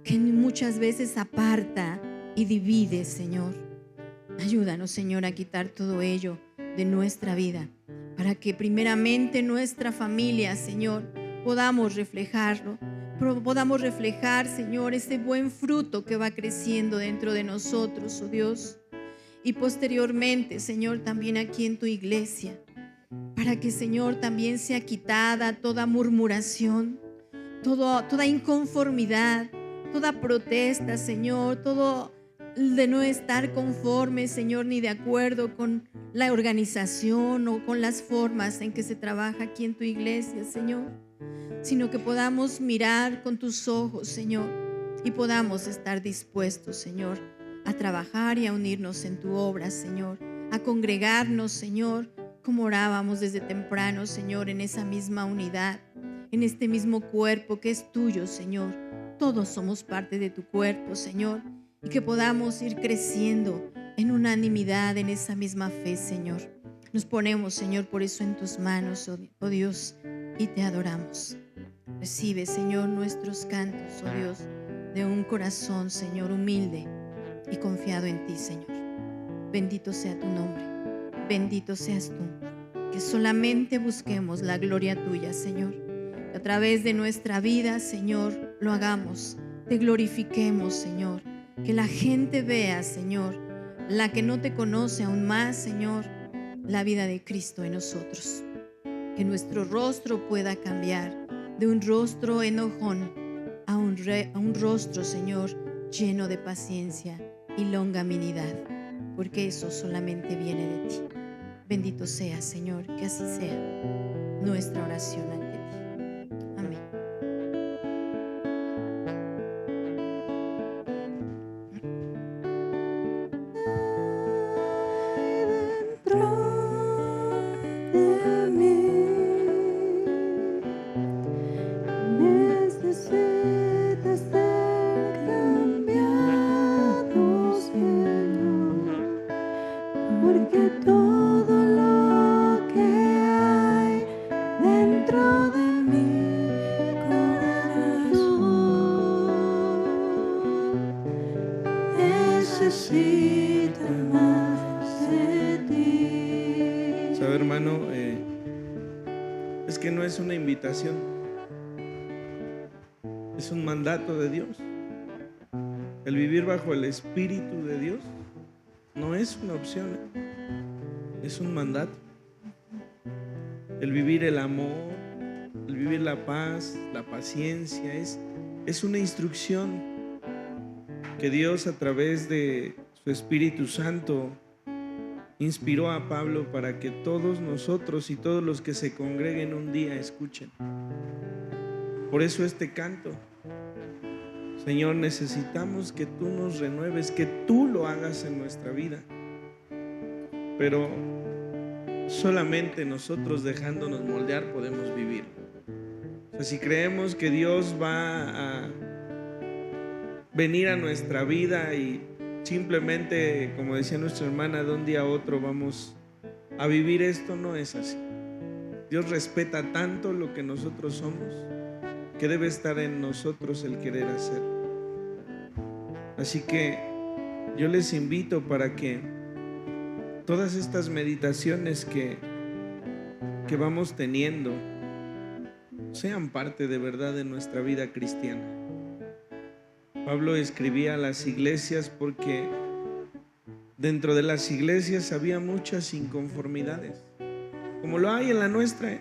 [SPEAKER 1] que muchas veces aparta y divide, Señor. Ayúdanos, Señor, a quitar todo ello de nuestra vida, para que primeramente nuestra familia, Señor, podamos reflejarlo, podamos reflejar, Señor, ese buen fruto que va creciendo dentro de nosotros, oh Dios. Y posteriormente, Señor, también aquí en tu iglesia, para que, Señor, también sea quitada toda murmuración, toda inconformidad, toda protesta, Señor, todo de no estar conforme, Señor, ni de acuerdo con la organización o con las formas en que se trabaja aquí en tu iglesia, Señor, sino que podamos mirar con tus ojos, Señor, y podamos estar dispuestos, Señor, a trabajar y a unirnos en tu obra, Señor, a congregarnos, Señor, como orábamos desde temprano, Señor, en esa misma unidad, en este mismo cuerpo que es tuyo, Señor. Todos somos parte de tu cuerpo, Señor, y que podamos ir creciendo en unanimidad en esa misma fe, Señor. Nos ponemos, Señor, por eso en tus manos, oh Dios, y te adoramos. Recibe, Señor, nuestros cantos, oh Dios, de un corazón, Señor, humilde y confiado en ti, Señor. Bendito sea tu nombre, bendito seas tú. Que solamente busquemos la gloria tuya, Señor. Que a través de nuestra vida, Señor, lo hagamos, te glorifiquemos, Señor. Que la gente vea, Señor, la que no te conoce aún más, Señor, la vida de Cristo en nosotros. Que nuestro rostro pueda cambiar de un rostro enojón a un rostro, Señor, lleno de paciencia y longanimidad, porque eso solamente viene de ti. Bendito sea, Señor, que así sea nuestra oración ante ti. Amén.
[SPEAKER 3] Sabe, hermano, es que no es una invitación, es un mandato de Dios. El vivir bajo el Espíritu de Dios no es una opción, es un mandato. El vivir el amor, el vivir la paz, la paciencia, es una instrucción que Dios, a través de su Espíritu Santo, inspiró a Pablo para que todos nosotros y todos los que se congreguen un día escuchen. Por eso este canto. Señor, necesitamos que tú nos renueves, que tú lo hagas en nuestra vida. Pero solamente nosotros, dejándonos moldear, podemos vivir. O sea, si creemos que Dios va a venir a nuestra vida y simplemente, como decía nuestra hermana, de un día a otro vamos a vivir esto, no es así. Dios respeta tanto lo que nosotros somos, que debe estar en nosotros el querer hacer. Así que yo les invito para que todas estas meditaciones que vamos teniendo sean parte de verdad de nuestra vida cristiana. Pablo escribía a las iglesias porque dentro de las iglesias había muchas inconformidades, como lo hay en la nuestra.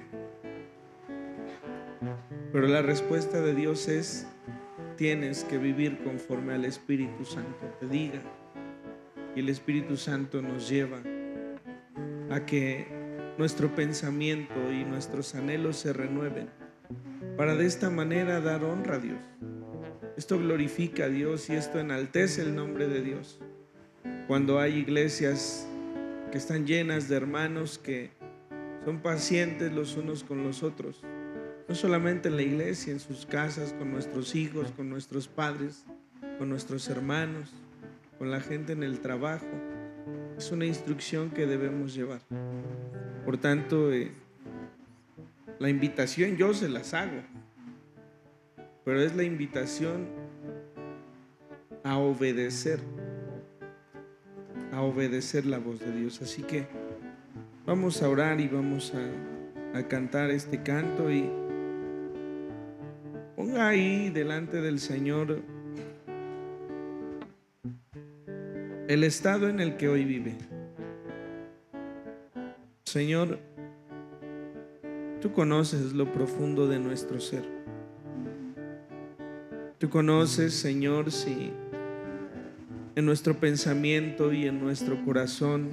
[SPEAKER 3] Pero la respuesta de Dios es: tienes que vivir conforme al Espíritu Santo te diga. Y el Espíritu Santo nos lleva a que nuestro pensamiento y nuestros anhelos se renueven, para de esta manera dar honra a Dios. Esto glorifica a Dios y esto enaltece el nombre de Dios. Cuando hay iglesias que están llenas de hermanos que son pacientes los unos con los otros, no solamente en la iglesia, en sus casas, con nuestros hijos, con nuestros padres, con nuestros hermanos, con la gente en el trabajo. Es una instrucción que debemos llevar. Por tanto, la invitación yo se las hago, pero es la invitación a obedecer la voz de Dios. Así que vamos a orar y vamos a cantar este canto, y ponga ahí delante del Señor el estado en el que hoy vive. Señor, tú conoces lo profundo de nuestro ser. Tú conoces, Señor, si en nuestro pensamiento y en nuestro corazón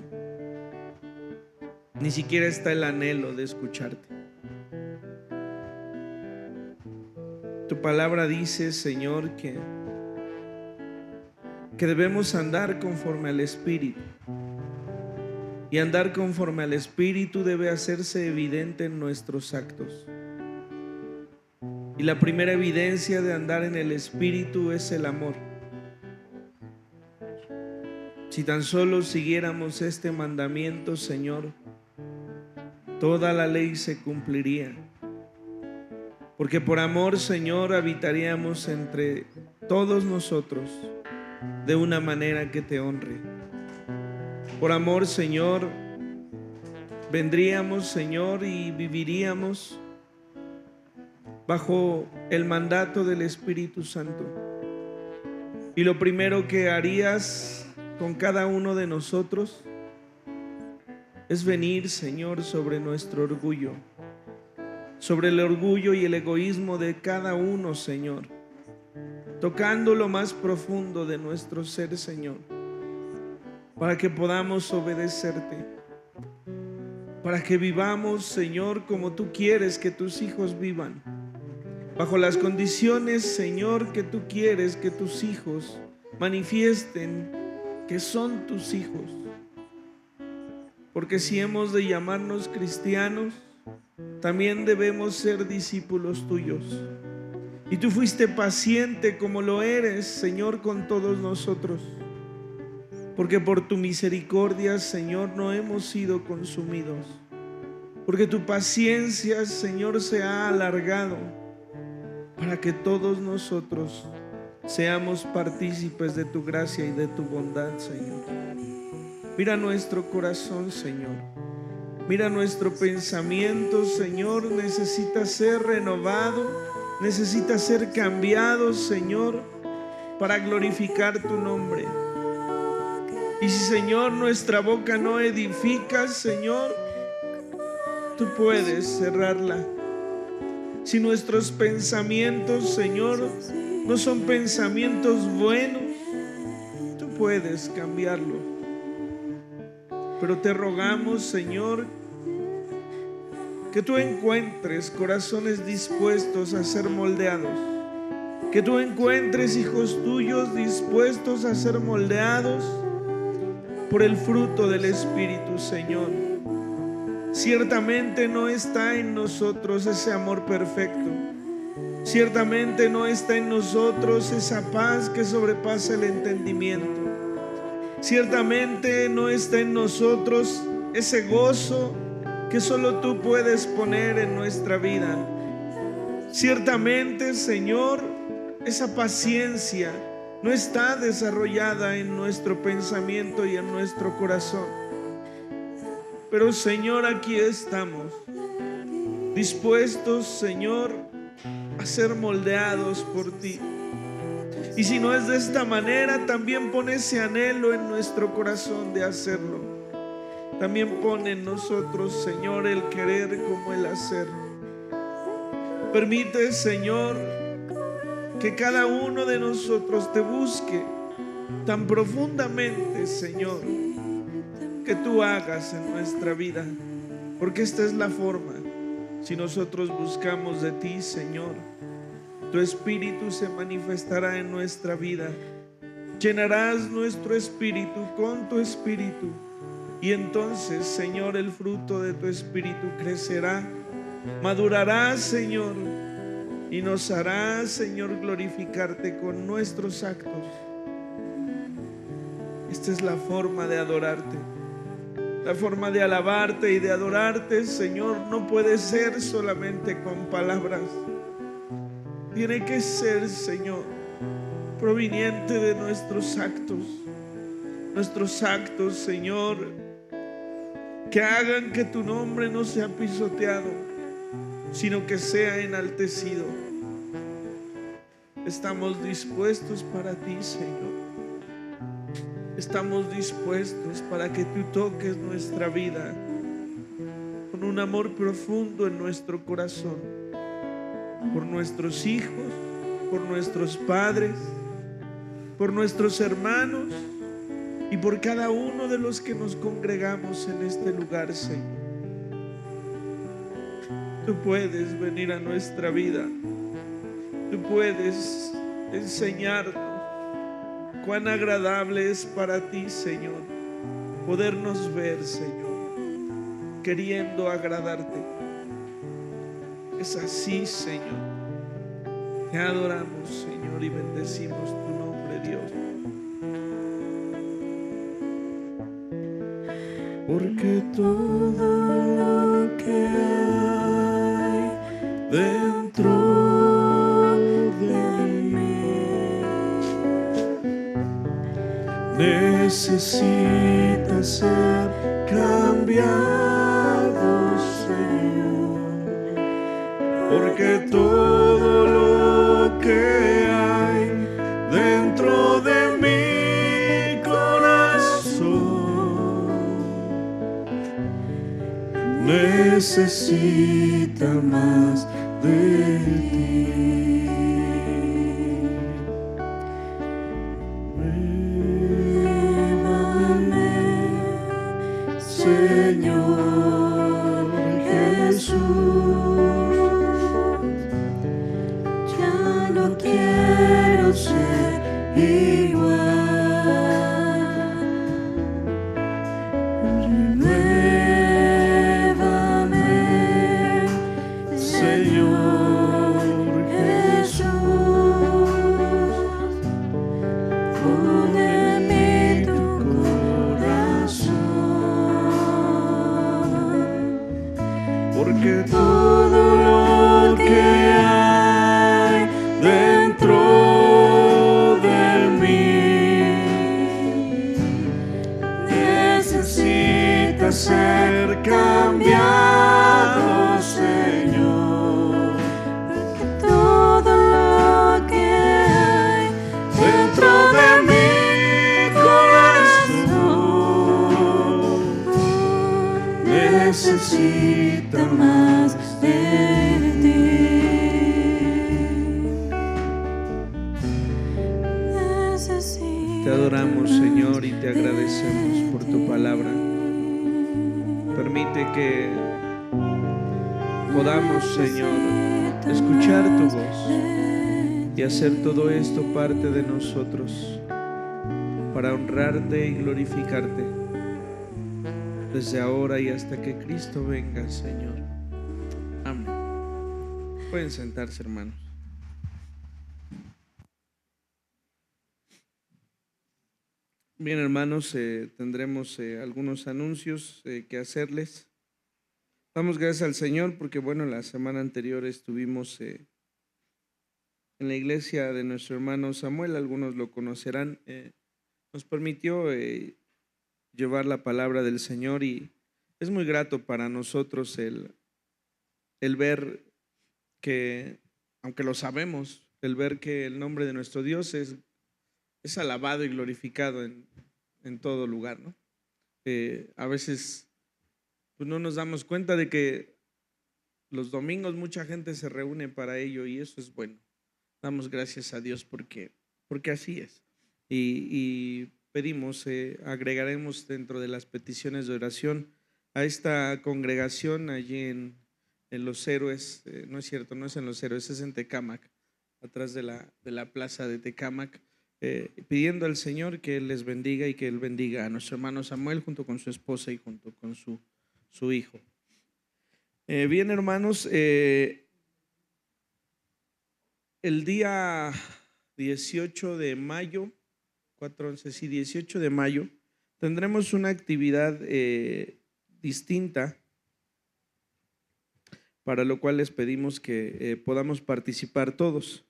[SPEAKER 3] ni siquiera está el anhelo de escucharte. Tu palabra dice, Señor, que debemos andar conforme al Espíritu. Y andar conforme al Espíritu debe hacerse evidente en nuestros actos. Y la primera evidencia de andar en el Espíritu es el amor. Si tan solo siguiéramos este mandamiento, Señor, toda la ley se cumpliría. Porque por amor, Señor, habitaríamos entre todos nosotros de una manera que te honre. Por amor, Señor, vendríamos, Señor, y viviríamos bajo el mandato del Espíritu Santo. Y lo primero que harías con cada uno de nosotros es venir, Señor, sobre nuestro orgullo, sobre el orgullo y el egoísmo de cada uno, Señor, tocando lo más profundo de nuestro ser, Señor, para que podamos obedecerte, para que vivamos, Señor, como tú quieres que tus hijos vivan, bajo las condiciones, Señor, que tú quieres que tus hijos manifiesten que son tus hijos. Porque si hemos de llamarnos cristianos, también debemos ser discípulos tuyos. Y tú fuiste paciente como lo eres, Señor, con todos nosotros. Porque por tu misericordia, Señor, no hemos sido consumidos. Porque tu paciencia, Señor, se ha alargado para que todos nosotros seamos partícipes de tu gracia y de tu bondad, Señor. Mira nuestro corazón, Señor. Mira nuestro pensamiento, Señor. Necesita ser renovado, necesita ser cambiado, Señor. para glorificar tu nombre. Y si, Señor, nuestra boca no edifica, Señor, tú puedes cerrarla. Si nuestros pensamientos, Señor, no son pensamientos buenos, tú puedes cambiarlo. Pero te rogamos, Señor, que tú encuentres corazones dispuestos a ser moldeados. Que tú encuentres hijos tuyos dispuestos a ser moldeados por el fruto del Espíritu, Señor. Ciertamente no está en nosotros ese amor perfecto. Ciertamente no está en nosotros esa paz que sobrepasa el entendimiento. Ciertamente no está en nosotros ese gozo que solo tú puedes poner en nuestra vida. Ciertamente, Señor, esa paciencia no está desarrollada en nuestro pensamiento y en nuestro corazón. Pero, Señor, aquí estamos, dispuestos, Señor, a ser moldeados por ti. Y si no es de esta manera, también pon ese anhelo en nuestro corazón de hacerlo. También pone en nosotros, Señor, el querer como el hacer. Permite, Señor, que cada uno de nosotros te busque tan profundamente, Señor, que tú hagas en nuestra vida. Porque esta es la forma. Si nosotros buscamos de ti, Señor, tu Espíritu se manifestará en nuestra vida. Llenarás nuestro espíritu con tu Espíritu. Y entonces, Señor, el fruto de tu Espíritu crecerá, madurará, Señor, y nos hará, Señor, glorificarte con nuestros actos. Esta es la forma de adorarte. La forma de alabarte y de adorarte, Señor, no puede ser solamente con palabras. Tiene que ser, Señor, proveniente de nuestros actos. Nuestros actos, Señor, que hagan que tu nombre no sea pisoteado, sino que sea enaltecido. Estamos dispuestos para ti, Señor. Estamos dispuestos para que tú toques nuestra vida con un amor profundo en nuestro corazón, por nuestros hijos, por nuestros padres, por nuestros hermanos y por cada uno de los que nos congregamos en este lugar, Señor. Tú puedes venir a nuestra vida. Tú puedes enseñarnos cuán agradable es para ti, Señor, podernos ver, Señor, queriendo agradarte. Es así, Señor. Te adoramos, Señor, y bendecimos tu nombre, Dios. Porque todo lo que hay dentro de mí necesita ser cambiado, Señor. Porque todo lo que hay dentro de mi corazón necesita más de ti. Señor Jesús, ya no quiero ser igual. Renuévame, Señor Jesús, pon en mí tu corazón. Porque todo lo que hay dentro de mí necesita ser cambiado, Señor. Porque todo lo que hay dentro necesita más de ti. Te adoramos, Señor, y te agradecemos por tu palabra. Permite que podamos, Señor, escuchar tu voz y hacer todo esto parte de nosotros para honrarte y glorificarte desde ahora y hasta que Cristo venga, Señor. Amén. Pueden sentarse, hermanos. Bien, hermanos, tendremos algunos anuncios que hacerles. Damos gracias al Señor porque, bueno, la semana anterior estuvimos en la iglesia de nuestro hermano Samuel, algunos lo conocerán. Nos permitió llevar la palabra del Señor y es muy grato para nosotros el ver que, aunque lo sabemos, el ver que el nombre de nuestro Dios es alabado y glorificado en todo lugar, ¿no? A veces pues no nos damos cuenta de que los domingos mucha gente se reúne para ello y eso es bueno. Damos gracias a Dios porque así es. Y pedimos, agregaremos dentro de las peticiones de oración a esta congregación allí en Los Héroes. No es cierto, no es en Los Héroes, es en Tecámac, atrás de la plaza de Tecámac. Pidiendo al Señor que Él les bendiga y que Él bendiga a nuestro hermano Samuel junto con su esposa y junto con su hijo. Bien, hermanos, el día 18 de mayo, 4:11, sí, 18 de mayo, tendremos una actividad distinta, para lo cual les pedimos que podamos participar todos.